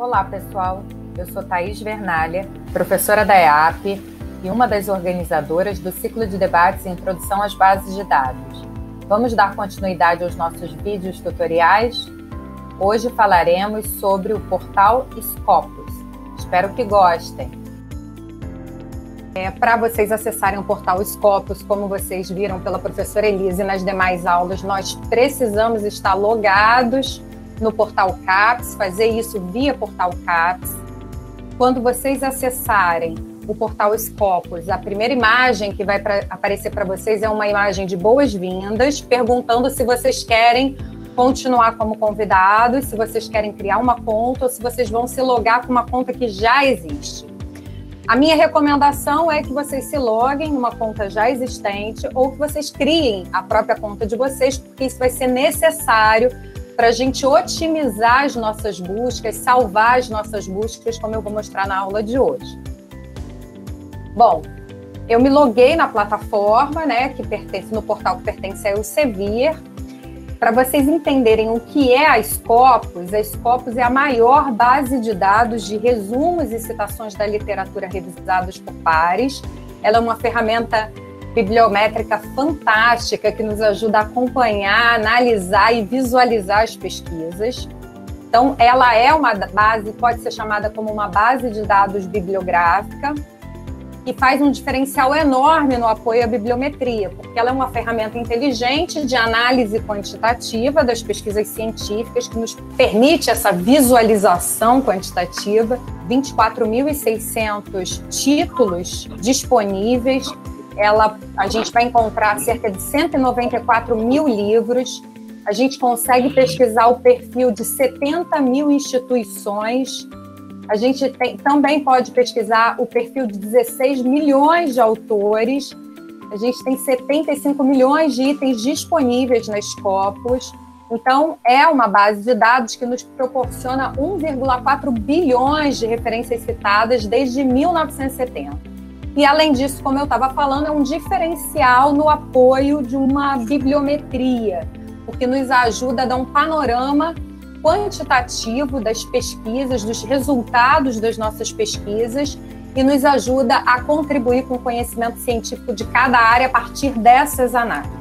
Olá, pessoal. Eu sou Thaís Vernalha, professora da EAP e uma das organizadoras do ciclo de debates em Introdução às Bases de Dados. Vamos dar continuidade aos nossos vídeos tutoriais? Hoje falaremos sobre o portal Scopus. Espero que gostem. Para vocês acessarem o portal Scopus, como vocês viram pela professora Elise nas demais aulas, nós precisamos estar logados no portal CAPES, fazer isso via portal CAPES. Quando vocês acessarem o portal Scopus, a primeira imagem que vai aparecer para vocês é uma imagem de boas-vindas, perguntando se vocês querem continuar como convidados, se vocês querem criar uma conta ou se vocês vão se logar com uma conta que já existe. A minha recomendação é que vocês se loguem numa conta já existente ou que vocês criem a própria conta de vocês, porque isso vai ser necessário para a gente otimizar as nossas buscas, salvar as nossas buscas, como eu vou mostrar na aula de hoje. Bom, eu me loguei na plataforma, né, que pertence no portal que pertence ao Elsevier. Para vocês entenderem o que é a Scopus é a maior base de dados de resumos e citações da literatura revisados por pares. Ela é uma ferramenta bibliométrica fantástica que nos ajuda a acompanhar, analisar e visualizar as pesquisas. Então, ela é uma base, pode ser chamada como uma base de dados bibliográfica, e faz um diferencial enorme no apoio à bibliometria, porque ela é uma ferramenta inteligente de análise quantitativa das pesquisas científicas, que nos permite essa visualização quantitativa, 24.600 títulos disponíveis. A gente vai encontrar cerca de 194 mil livros, a gente consegue pesquisar o perfil de 70 mil instituições, a gente também pode pesquisar o perfil de 16 milhões de autores, a gente tem 75 milhões de itens disponíveis na Scopus, então é uma base de dados que nos proporciona 1,4 bilhões de referências citadas desde 1970. E, além disso, como eu estava falando, é um diferencial no apoio de uma bibliometria, porque nos ajuda a dar um panorama quantitativo das pesquisas, dos resultados das nossas pesquisas, e nos ajuda a contribuir com o conhecimento científico de cada área a partir dessas análises.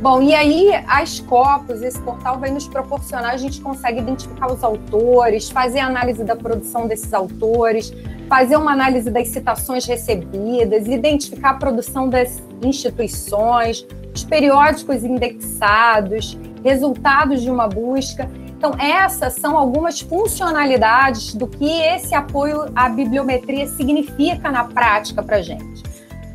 Bom, e aí a Scopus, esse portal, vai nos proporcionar, a gente consegue identificar os autores, fazer a análise da produção desses autores, fazer uma análise das citações recebidas, identificar a produção das instituições, os periódicos indexados, resultados de uma busca. Então, essas são algumas funcionalidades do que esse apoio à bibliometria significa na prática para a gente.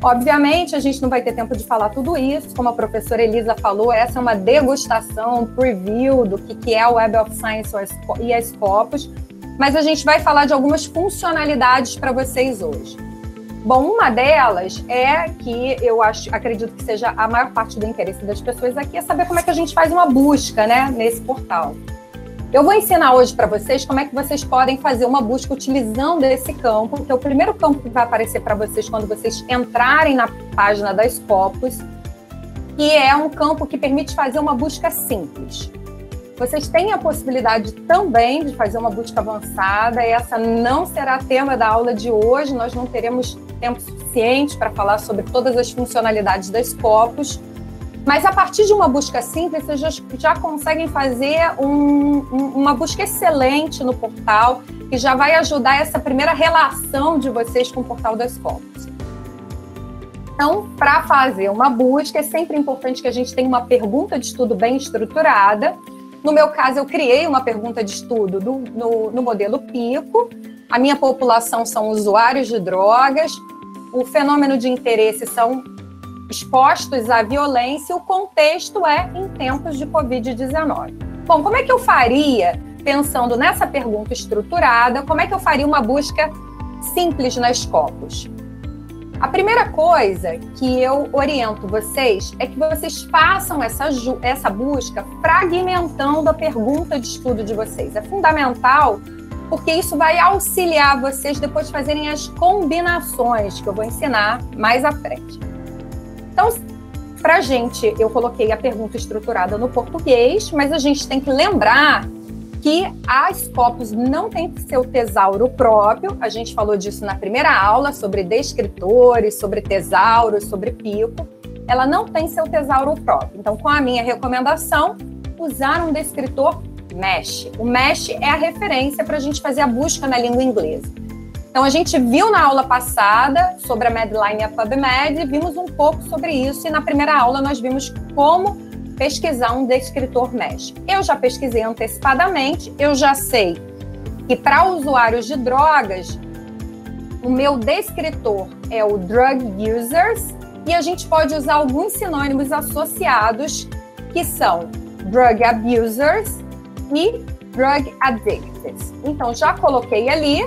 Obviamente, a gente não vai ter tempo de falar tudo isso, como a professora Elisa falou, essa é uma degustação, um preview do que é o Web of Science e a Scopus, mas a gente vai falar de algumas funcionalidades para vocês hoje. Bom, uma delas é que acredito que seja a maior parte do interesse das pessoas aqui, é saber como é que a gente faz uma busca, né, nesse portal. Eu vou ensinar hoje para vocês como é que vocês podem fazer uma busca utilizando esse campo, que é o primeiro campo que vai aparecer para vocês quando vocês entrarem na página da Scopus, que é um campo que permite fazer uma busca simples. Vocês têm a possibilidade também de fazer uma busca avançada, essa não será tema da aula de hoje, nós não teremos tempo suficiente para falar sobre todas as funcionalidades da Scopus, mas a partir de uma busca simples, vocês já conseguem fazer uma busca excelente no portal, que já vai ajudar essa primeira relação de vocês com o portal da Scopus. Então, para fazer uma busca, é sempre importante que a gente tenha uma pergunta de estudo bem estruturada. No meu caso, eu criei uma pergunta de estudo no modelo PICO. A minha população são usuários de drogas, o fenômeno de interesse são expostos à violência, o contexto é em tempos de Covid-19. Bom, como é que eu faria, pensando nessa pergunta estruturada, como é que eu faria uma busca simples na Scopus? A primeira coisa que eu oriento vocês é que vocês façam essa busca fragmentando a pergunta de estudo de vocês. É fundamental, porque isso vai auxiliar vocês depois de fazerem as combinações que eu vou ensinar mais à frente. Então, para a gente, eu coloquei a pergunta estruturada no português, mas a gente tem que lembrar que a Scopus não tem seu tesauro próprio. A gente falou disso na primeira aula, sobre descritores, sobre tesauros, sobre pico. Ela não tem seu tesauro próprio. Então, com a minha recomendação, usar um descritor MeSH. O MeSH é a referência para a gente fazer a busca na língua inglesa. Então, a gente viu na aula passada sobre a Medline e a PubMed, vimos um pouco sobre isso, e na primeira aula nós vimos como pesquisar um descritor MeSH. Eu já pesquisei antecipadamente, eu já sei que para usuários de drogas, o meu descritor é o Drug Users, e a gente pode usar alguns sinônimos associados, que são Drug Abusers e Drug Addicts. Então, já coloquei ali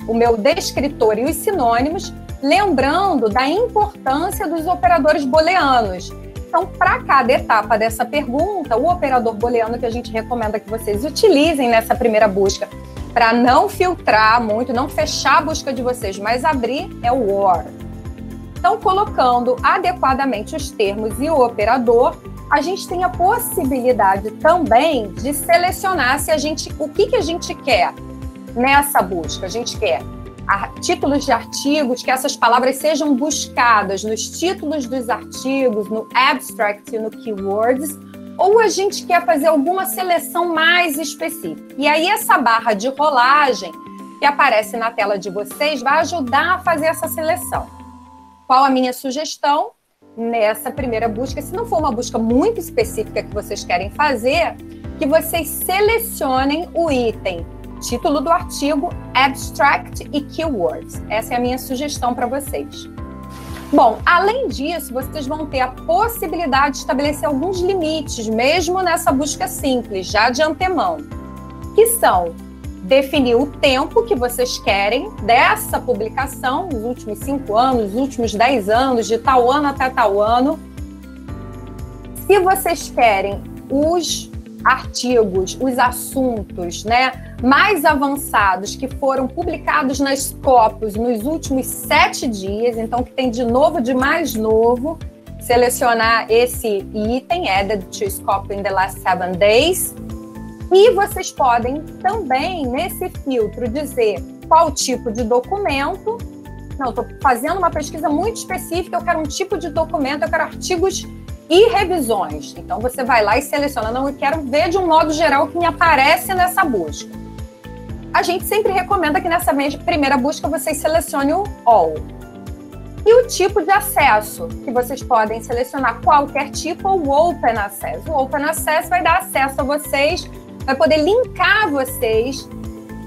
o meu descritor e os sinônimos, lembrando da importância dos operadores booleanos. Então, para cada etapa dessa pergunta, o operador booleano que a gente recomenda que vocês utilizem nessa primeira busca, para não filtrar muito, não fechar a busca de vocês, mas abrir, é o OR. Então, colocando adequadamente os termos e o operador, a gente tem a possibilidade também de selecionar o que a gente quer nessa busca. A gente quer títulos de artigos, que essas palavras sejam buscadas nos títulos dos artigos, no abstract e no keywords, ou a gente quer fazer alguma seleção mais específica. E aí essa barra de rolagem que aparece na tela de vocês vai ajudar a fazer essa seleção. Qual a minha sugestão nessa primeira busca? Se não for uma busca muito específica que vocês querem fazer, que vocês selecionem o item título do artigo, abstract e keywords. Essa é a minha sugestão para vocês. Bom, além disso, vocês vão ter a possibilidade de estabelecer alguns limites, mesmo nessa busca simples, já de antemão, que são definir o tempo que vocês querem dessa publicação, nos últimos 5 anos, nos últimos 10 anos, de tal ano até tal ano. Se vocês querem os artigos, os assuntos, né, mais avançados que foram publicados na Scopus nos últimos 7 dias, então que tem de novo, de mais novo, selecionar esse item, added to Scopus in the last 7 days. E vocês podem também, nesse filtro, dizer qual tipo de documento. Não, estou fazendo uma pesquisa muito específica, eu quero um tipo de documento, eu quero artigos e revisões. Então, você vai lá e seleciona. Não, eu quero ver de um modo geral o que me aparece nessa busca. A gente sempre recomenda que nessa primeira busca vocês selecionem o All. E o tipo de acesso, que vocês podem selecionar qualquer tipo ou Open Access. O Open Access vai dar acesso a vocês, vai poder linkar vocês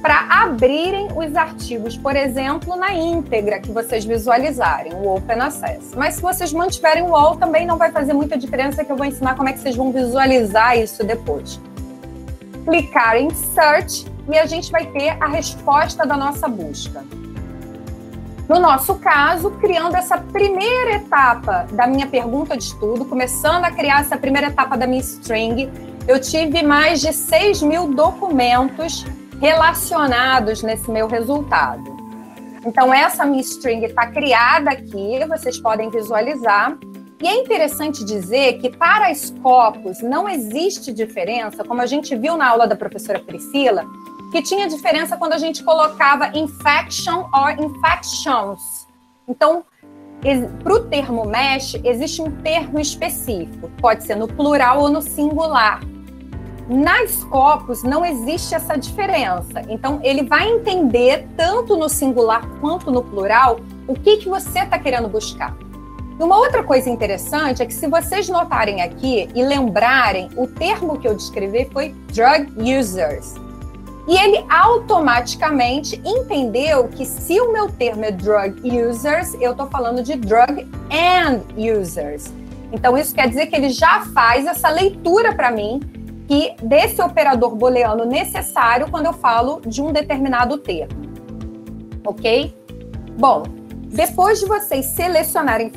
para abrirem os artigos, por exemplo, na íntegra que vocês visualizarem, o Open Access. Mas se vocês mantiverem o All, também não vai fazer muita diferença, que eu vou ensinar como é que vocês vão visualizar isso depois. Clicar em Search e a gente vai ter a resposta da nossa busca. No nosso caso, criando essa primeira etapa da minha pergunta de estudo, começando a criar essa primeira etapa da minha string, eu tive mais de 6.000 documentos relacionados nesse meu resultado. Então, essa minha string está criada aqui, vocês podem visualizar. E é interessante dizer que para Scopus não existe diferença, como a gente viu na aula da professora Priscila, que tinha diferença quando a gente colocava infection or infections. Então, para o termo MeSH, existe um termo específico, pode ser no plural ou no singular. Na Scopus não existe essa diferença, então ele vai entender tanto no singular quanto no plural o que você está querendo buscar. E uma outra coisa interessante é que, se vocês notarem aqui e lembrarem, o termo que eu descrevi foi drug users. E ele automaticamente entendeu que, se o meu termo é drug users, eu estou falando de drug and users. Então, isso quer dizer que ele já faz essa leitura para mim e desse operador booleano necessário quando eu falo de um determinado termo. Ok? Bom, depois de vocês selecionarem,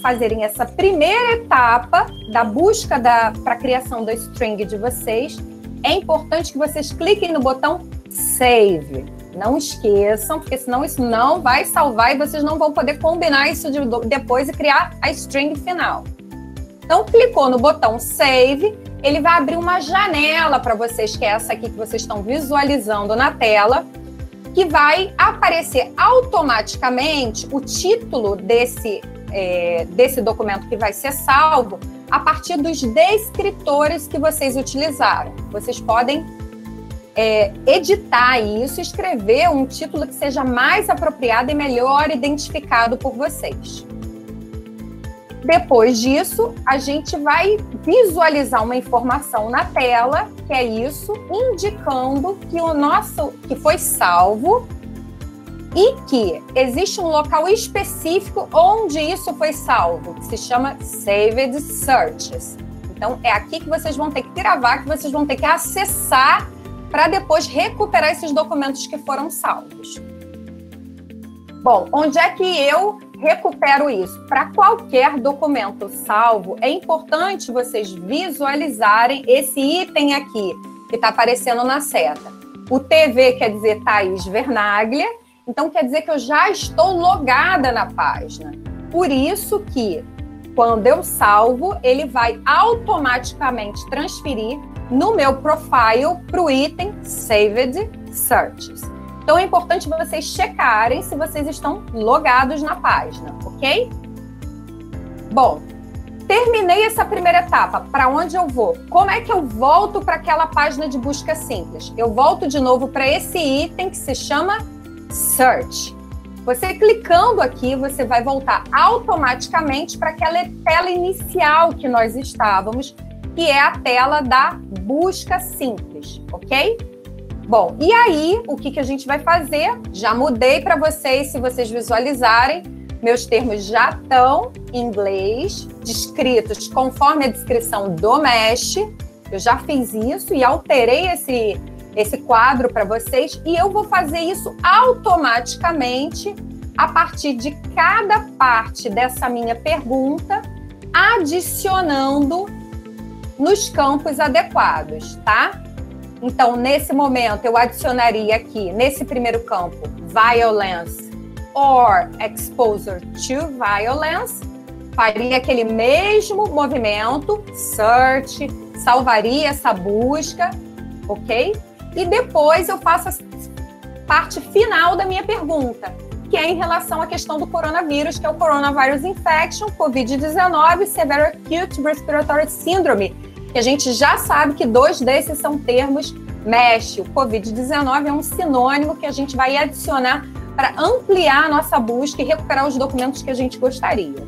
fazerem essa primeira etapa da busca para a criação da string de vocês, é importante que vocês cliquem no botão Save. Não esqueçam, porque senão isso não vai salvar e vocês não vão poder combinar isso depois e criar a string final. Então, clicou no botão Save, ele vai abrir uma janela para vocês, que é essa aqui que vocês estão visualizando na tela, que vai aparecer automaticamente o título desse documento que vai ser salvo a partir dos descritores que vocês utilizaram. Vocês podem editar isso, escrever um título que seja mais apropriado e melhor identificado por vocês. Depois disso, a gente vai visualizar uma informação na tela, que é isso, indicando que foi salvo e que existe um local específico onde isso foi salvo, que se chama Saved Searches. Então, é aqui que vocês vão ter que gravar, que vocês vão ter que acessar para depois recuperar esses documentos que foram salvos. Bom, onde é que eu recupero isso? Para qualquer documento salvo, é importante vocês visualizarem esse item aqui, que está aparecendo na seta. O TV quer dizer Thaís Vernaglia, então quer dizer que eu já estou logada na página. Por isso que, quando eu salvo, ele vai automaticamente transferir no meu profile para o item Saved Searches. Então, é importante vocês checarem se vocês estão logados na página, ok? Bom, terminei essa primeira etapa. Para onde eu vou? Como é que eu volto para aquela página de busca simples? Eu volto de novo para esse item que se chama Search. Você clicando aqui, você vai voltar automaticamente para aquela tela inicial que nós estávamos, que é a tela da busca simples, ok? Bom, e aí, o que a gente vai fazer? Já mudei para vocês, se vocês visualizarem, meus termos já estão em inglês, descritos conforme a descrição do Mesh. Eu já fiz isso e alterei esse quadro para vocês, e eu vou fazer isso automaticamente a partir de cada parte dessa minha pergunta, adicionando nos campos adequados, tá? Então, nesse momento, eu adicionaria aqui, nesse primeiro campo, violence or exposure to violence. Faria aquele mesmo movimento, search, salvaria essa busca, ok? E depois eu faço a parte final da minha pergunta, que é em relação à questão do coronavírus, que é o Coronavirus Infection, COVID-19, Severe Acute Respiratory Syndrome, que a gente já sabe que 2 desses são termos MESH. O COVID-19 é um sinônimo que a gente vai adicionar para ampliar a nossa busca e recuperar os documentos que a gente gostaria.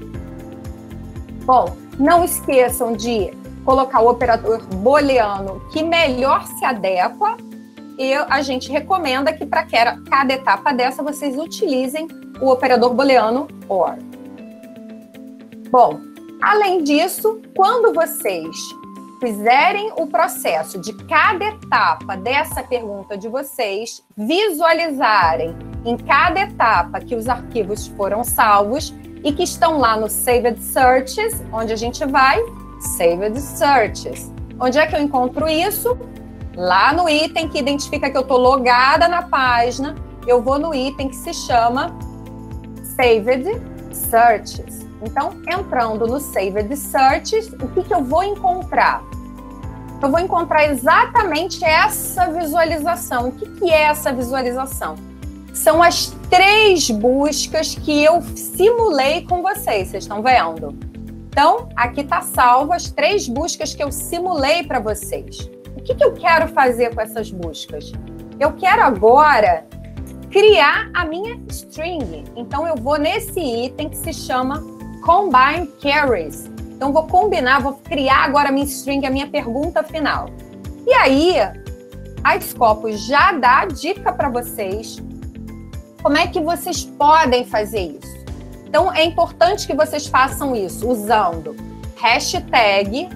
Bom, não esqueçam de colocar o operador booleano que melhor se adequa, e a gente recomenda que para cada etapa dessa vocês utilizem o operador booleano OR. Bom, além disso, quando vocês fizerem o processo de cada etapa dessa pergunta de vocês, visualizarem em cada etapa que os arquivos foram salvos e que estão lá no Saved Searches, onde a gente vai, Saved Searches. Onde é que eu encontro isso? Lá no item que identifica que eu estou logada na página, eu vou no item que se chama Saved Searches. Então, entrando no Saved Searches, o que eu vou encontrar? Eu vou encontrar exatamente essa visualização. O que é essa visualização? São as 3 buscas que eu simulei com vocês estão vendo? Então, aqui está salvo as 3 buscas que eu simulei para vocês. O que eu quero fazer com essas buscas? Eu quero agora criar a minha string. Então, eu vou nesse item que se chama Combine Queries. Então, vou combinar, vou criar agora a minha string, a minha pergunta final. E aí, a Scopus já dá dica para vocês como é que vocês podem fazer isso. Então, é importante que vocês façam isso usando hashtag,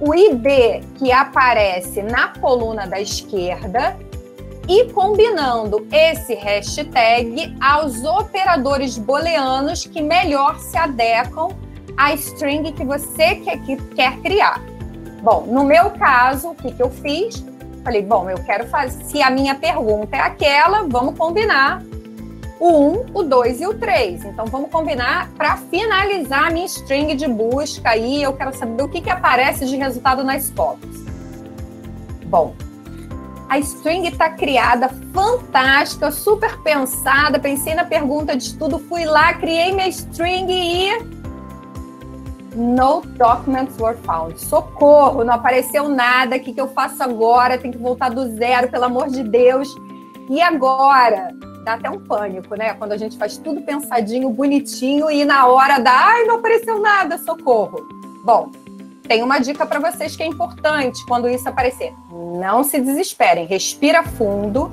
o ID que aparece na coluna da esquerda e combinando esse hashtag aos operadores booleanos que melhor se adequam à string que você quer criar. Bom, no meu caso, o que eu fiz? Falei, bom, eu quero fazer, se a minha pergunta é aquela, vamos combinar o 1, o 2 e o 3. Então, vamos combinar para finalizar a minha string de busca aí. Eu quero saber o que aparece de resultado na Scopus. Bom, a string está criada, fantástica, super pensada. Pensei na pergunta de estudo, fui lá, criei minha string e... No documents were found. Socorro, não apareceu nada. O que eu faço agora? Tem que voltar do zero, pelo amor de Deus. E agora? Dá até um pânico, né? Quando a gente faz tudo pensadinho, bonitinho e na hora dá, ai, não apareceu nada, socorro. Bom, tem uma dica para vocês que é importante quando isso aparecer. Não se desesperem, respira fundo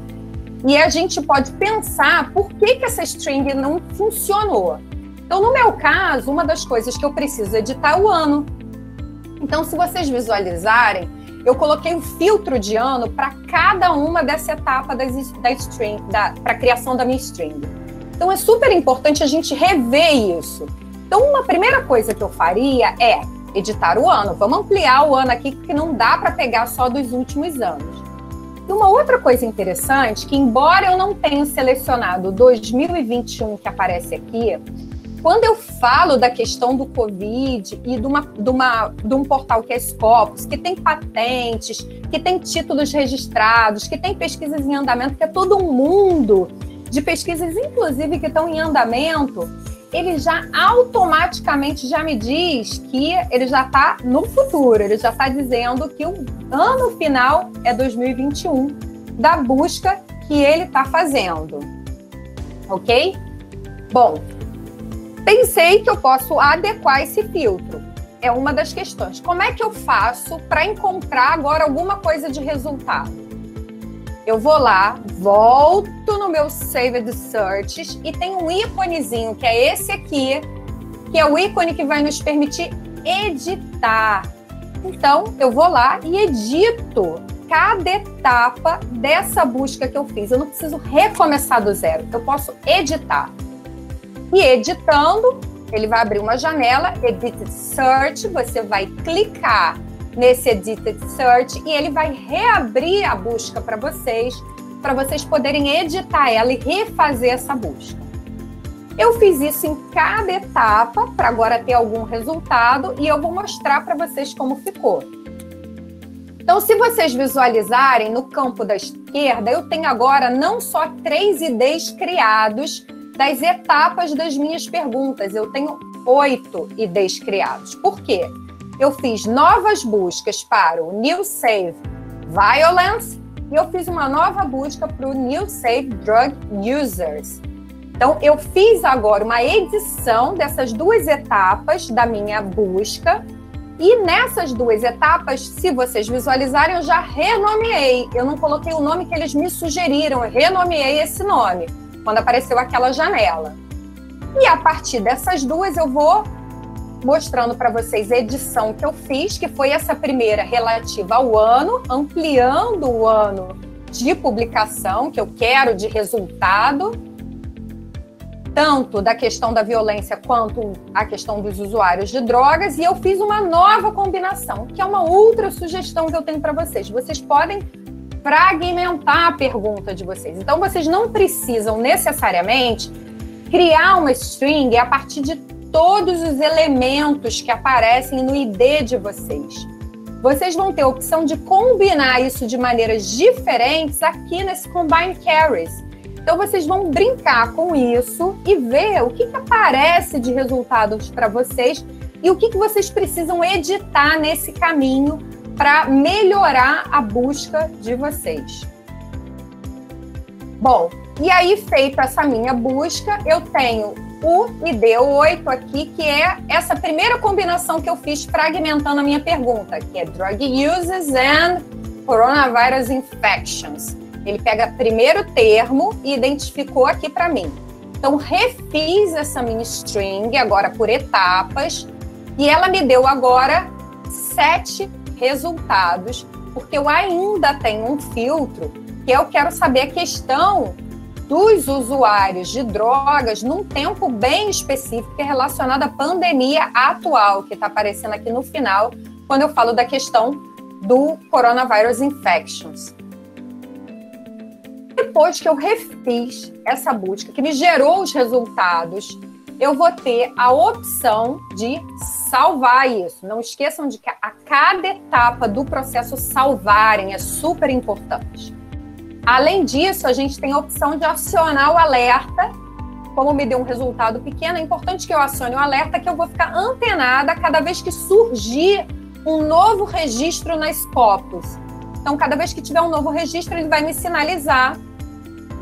e a gente pode pensar por que essa string não funcionou. Então, no meu caso, uma das coisas que eu preciso editar é o ano. Então, se vocês visualizarem, eu coloquei um filtro de ano para cada uma dessa etapa da string, para a criação da minha string. Então, é super importante a gente rever isso. Então, uma primeira coisa que eu faria é editar o ano. Vamos ampliar o ano aqui, porque não dá para pegar só dos últimos anos. E uma outra coisa interessante, que embora eu não tenha selecionado 2021 que aparece aqui, quando eu falo da questão do Covid e de um portal que é Scopus, que tem patentes, que tem títulos registrados, que tem pesquisas em andamento, que é todo um mundo de pesquisas, inclusive, que estão em andamento, ele já automaticamente já me diz que ele já está no futuro, ele já está dizendo que o ano final é 2021 da busca que ele está fazendo. Ok? Bom, pensei que eu posso adequar esse filtro. É uma das questões. Como é que eu faço para encontrar agora alguma coisa de resultado? Eu vou lá, volto no meu Saved Searches e tem um íconezinho, que é esse aqui, que é o ícone que vai nos permitir editar. Então, eu vou lá e edito cada etapa dessa busca que eu fiz. Eu não preciso recomeçar do zero, eu posso editar. E editando, ele vai abrir uma janela, Edited Search, você vai clicar nesse Edited Search e ele vai reabrir a busca para vocês poderem editar ela e refazer essa busca. Eu fiz isso em cada etapa, para agora ter algum resultado, e eu vou mostrar para vocês como ficou. Então, se vocês visualizarem no campo da esquerda, eu tenho agora não só 3 IDs criados das etapas das minhas perguntas, eu tenho 8 IDs criados. Por quê? Eu fiz novas buscas para o New Save Violence e eu fiz uma nova busca para o New Save Drug Users. Então, eu fiz agora uma edição dessas 2 etapas da minha busca e nessas 2 etapas, se vocês visualizarem, eu já renomeei. Eu não coloquei o nome que eles me sugeriram, eu renomeei esse nome quando apareceu aquela janela. E a partir dessas 2 eu vou mostrando para vocês a edição que eu fiz, que foi essa primeira relativa ao ano, ampliando o ano de publicação que eu quero de resultado, tanto da questão da violência quanto a questão dos usuários de drogas, e eu fiz uma nova combinação, que é uma outra sugestão que eu tenho para vocês. Vocês podem fragmentar a pergunta de vocês. Então, vocês não precisam necessariamente criar uma string a partir de todos os elementos que aparecem no ID de vocês. Vocês vão ter a opção de combinar isso de maneiras diferentes aqui nesse Combine Carries. Então, vocês vão brincar com isso e ver o que aparece de resultados para vocês e o que vocês precisam editar nesse caminho para melhorar a busca de vocês. Bom, e aí, feita essa minha busca, eu tenho o ID8 aqui, que é essa primeira combinação que eu fiz fragmentando a minha pergunta, que é Drug Uses and Coronavirus Infections. Ele pega primeiro termo e identificou aqui para mim. Então, refiz essa minha string agora por etapas e ela me deu agora 7 resultados, porque eu ainda tenho um filtro que eu quero saber a questão dos usuários de drogas num tempo bem específico que é relacionado à pandemia atual, que está aparecendo aqui no final, quando eu falo da questão do Coronavirus Infections. Depois que eu refiz essa busca, que me gerou os resultados, eu vou ter a opção de salvar isso. Não esqueçam de que a cada etapa do processo salvarem é super importante. Além disso, a gente tem a opção de acionar o alerta. Como me deu um resultado pequeno, é importante que eu acione o alerta, que eu vou ficar antenada cada vez que surgir um novo registro na Scopus. Então, cada vez que tiver um novo registro, ele vai me sinalizar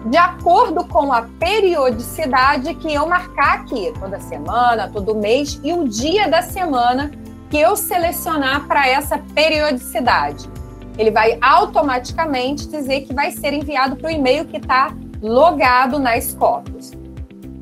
de acordo com a periodicidade que eu marcar aqui, toda semana, todo mês, e o dia da semana que eu selecionar para essa periodicidade. Ele vai automaticamente dizer que vai ser enviado para o e-mail que está logado na Scopus.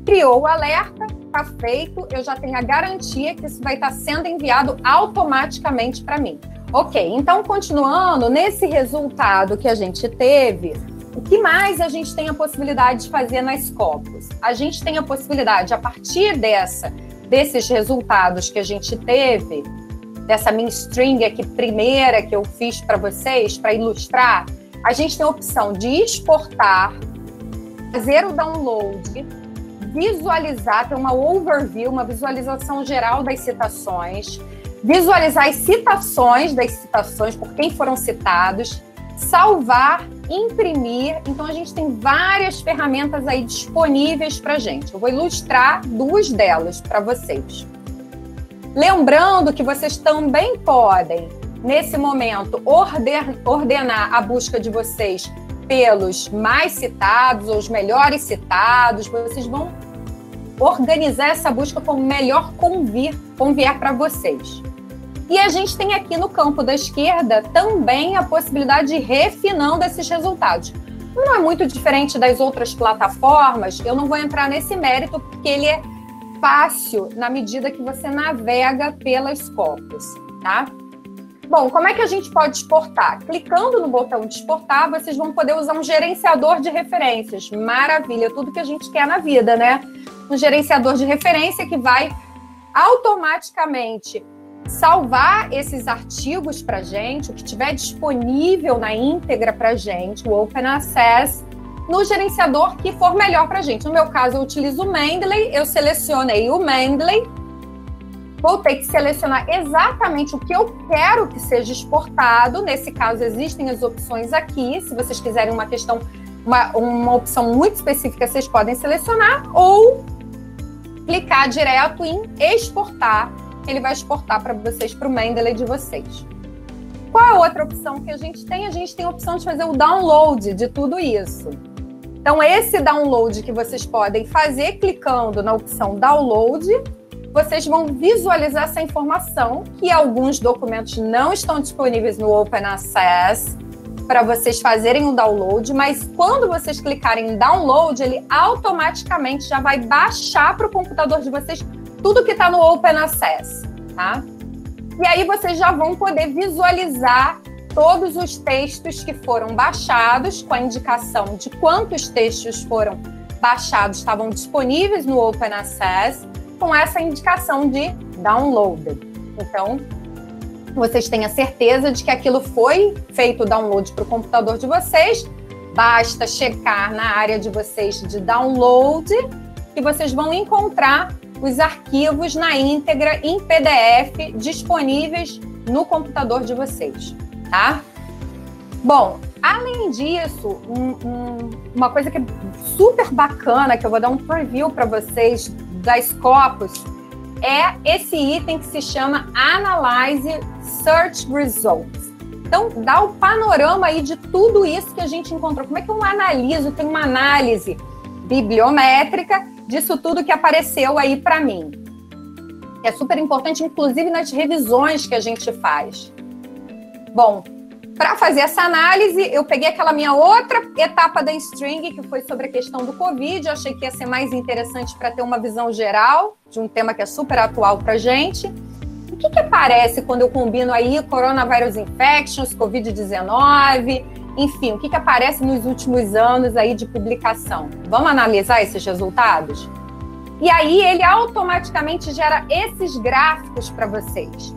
Criou o alerta, está feito, eu já tenho a garantia que isso vai estar sendo enviado automaticamente para mim. Ok, então continuando, nesse resultado que a gente teve, o que mais a gente tem a possibilidade de fazer na Scopus? A gente tem a possibilidade, a partir desses resultados que a gente teve, dessa minha string aqui primeira que eu fiz para vocês, para ilustrar, a gente tem a opção de exportar, fazer o download, visualizar, ter uma overview, uma visualização geral das citações, visualizar as citações das citações, por quem foram citados, salvar, imprimir. Então, a gente tem várias ferramentas aí disponíveis para a gente. Eu vou ilustrar duas delas para vocês. Lembrando que vocês também podem, nesse momento, ordenar a busca de vocês pelos mais citados ou os melhores citados. Vocês vão organizar essa busca como melhor convier para vocês. E a gente tem aqui no campo da esquerda também a possibilidade de ir refinando esses resultados. Não é muito diferente das outras plataformas, eu não vou entrar nesse mérito porque ele é fácil na medida que você navega pela Scopus, tá? Bom, como é que a gente pode exportar? Clicando no botão de exportar, vocês vão poder usar um gerenciador de referências. Maravilha, tudo que a gente quer na vida, né? Um gerenciador de referência que vai automaticamente salvar esses artigos para a gente, o que tiver disponível na íntegra para a gente, o Open Access, no gerenciador que for melhor para a gente. No meu caso, eu utilizo o Mendeley, eu selecionei o Mendeley, vou ter que selecionar exatamente o que eu quero que seja exportado. Nesse caso, existem as opções aqui. Se vocês quiserem uma opção muito específica, vocês podem selecionar ou clicar direto em exportar. Ele vai exportar para vocês, para o Mendeley de vocês. Qual é a outra opção que a gente tem? A gente tem a opção de fazer o download de tudo isso. Então, esse download que vocês podem fazer clicando na opção download, vocês vão visualizar essa informação, que alguns documentos não estão disponíveis no Open Access para vocês fazerem o download, mas quando vocês clicarem em download, ele automaticamente já vai baixar para o computador de vocês tudo que está no Open Access, tá? E aí vocês já vão poder visualizar todos os textos que foram baixados, com a indicação de quantos textos foram baixados, estavam disponíveis no Open Access, com essa indicação de downloaded. Então, vocês têm a certeza de que aquilo foi feito o download para o computador de vocês, basta checar na área de vocês de download que vocês vão encontrar os arquivos na íntegra em PDF disponíveis no computador de vocês, tá? Bom, além disso, uma coisa que é super bacana, que eu vou dar um preview para vocês da Scopus, é esse item que se chama Analyze Search Results. Então, dá o panorama aí de tudo isso que a gente encontrou. Como é que eu analiso, tem uma análise bibliométrica disso tudo que apareceu aí para mim. É super importante, inclusive nas revisões que a gente faz. Bom, para fazer essa análise, eu peguei aquela minha outra etapa da string, que foi sobre a questão do Covid. Eu achei que ia ser mais interessante para ter uma visão geral de um tema que é super atual para a gente. O que aparece quando eu combino aí Coronavirus Infections, Covid-19, enfim, o que aparece nos últimos anos aí de publicação? Vamos analisar esses resultados? E aí ele automaticamente gera esses gráficos para vocês.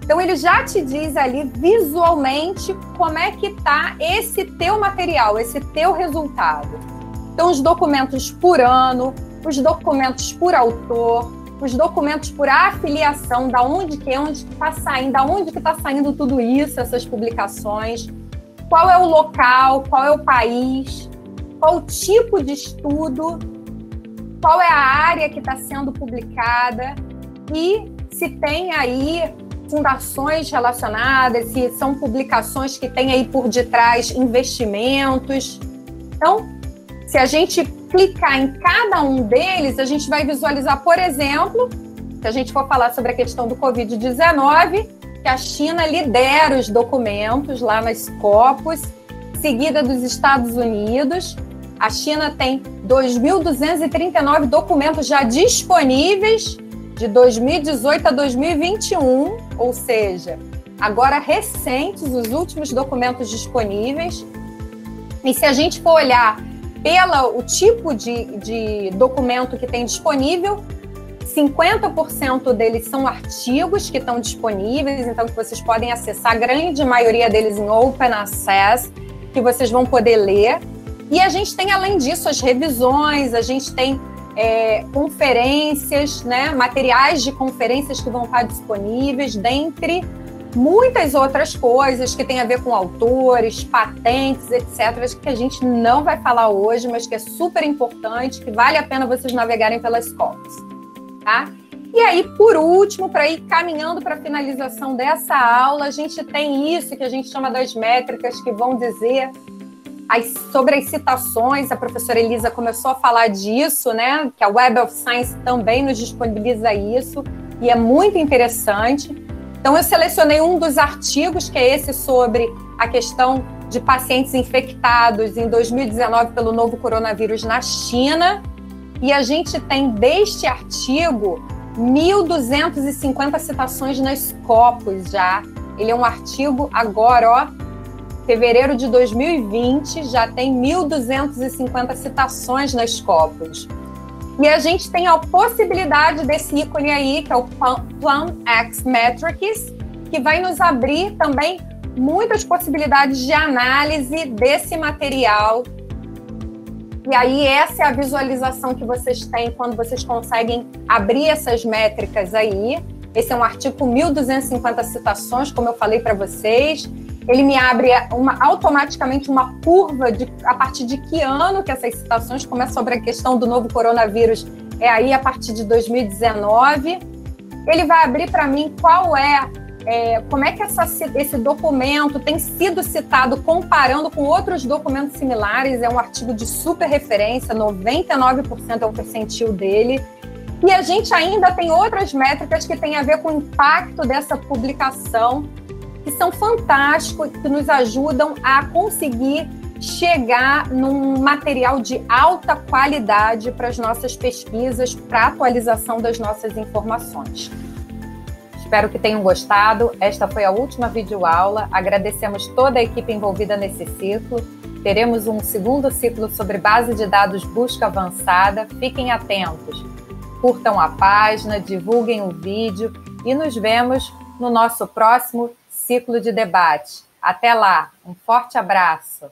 Então, ele já te diz ali visualmente como é que está esse teu material, esse teu resultado. Então, os documentos por ano, os documentos por autor, os documentos por afiliação, da onde que está saindo, da onde que está saindo tudo isso, essas publicações, qual é o local, qual é o país, qual o tipo de estudo, qual é a área que está sendo publicada e se tem aí fundações relacionadas, se são publicações que têm aí por detrás investimentos. Então, se a gente clicar em cada um deles, a gente vai visualizar, por exemplo, se a gente for falar sobre a questão do Covid-19, que a China lidera os documentos lá na Scopus, seguida dos Estados Unidos. A China tem 2.239 documentos já disponíveis de 2018 a 2021, ou seja, agora recentes, os últimos documentos disponíveis. E se a gente for olhar pelo tipo de documento que tem disponível, 50% deles são artigos que estão disponíveis, então que vocês podem acessar, a grande maioria deles em Open Access, que vocês vão poder ler. E a gente tem, além disso, as revisões, a gente tem conferências, né, materiais de conferências que vão estar disponíveis, dentre muitas outras coisas que tem a ver com autores, patentes, etc., que a gente não vai falar hoje, mas que é super importante, que vale a pena vocês navegarem pelas Scopus, tá? E aí, por último, para ir caminhando para a finalização dessa aula, a gente tem isso que a gente chama das métricas, que vão dizer sobre as citações. A professora Elisa começou a falar disso, né? Que a Web of Science também nos disponibiliza isso, e é muito interessante. Então, eu selecionei um dos artigos, que é esse sobre a questão de pacientes infectados em 2019 pelo novo coronavírus na China, e a gente tem deste artigo 1.250 citações na Scopus já. Ele é um artigo agora, ó, fevereiro de 2020, já tem 1.250 citações na Scopus. E a gente tem a possibilidade desse ícone aí, que é o PlumX Metrics, que vai nos abrir também muitas possibilidades de análise desse material. E aí, essa é a visualização que vocês têm quando vocês conseguem abrir essas métricas aí. Esse é um artigo com 1.250 citações, como eu falei para vocês. Ele me abre automaticamente uma curva a partir de que ano que essas citações começam sobre a questão do novo coronavírus. É aí a partir de 2019. Ele vai abrir para mim como é que esse documento tem sido citado comparando com outros documentos similares. É um artigo de super referência, 99% é o percentil dele. E a gente ainda tem outras métricas que têm a ver com o impacto dessa publicação, que são fantásticos, que nos ajudam a conseguir chegar num material de alta qualidade para as nossas pesquisas, para a atualização das nossas informações. Espero que tenham gostado. Esta foi a última videoaula. Agradecemos toda a equipe envolvida nesse ciclo. Teremos um segundo ciclo sobre base de dados busca avançada. Fiquem atentos. Curtam a página, divulguem o vídeo e nos vemos no nosso próximo ciclo de debate. Até lá, um forte abraço!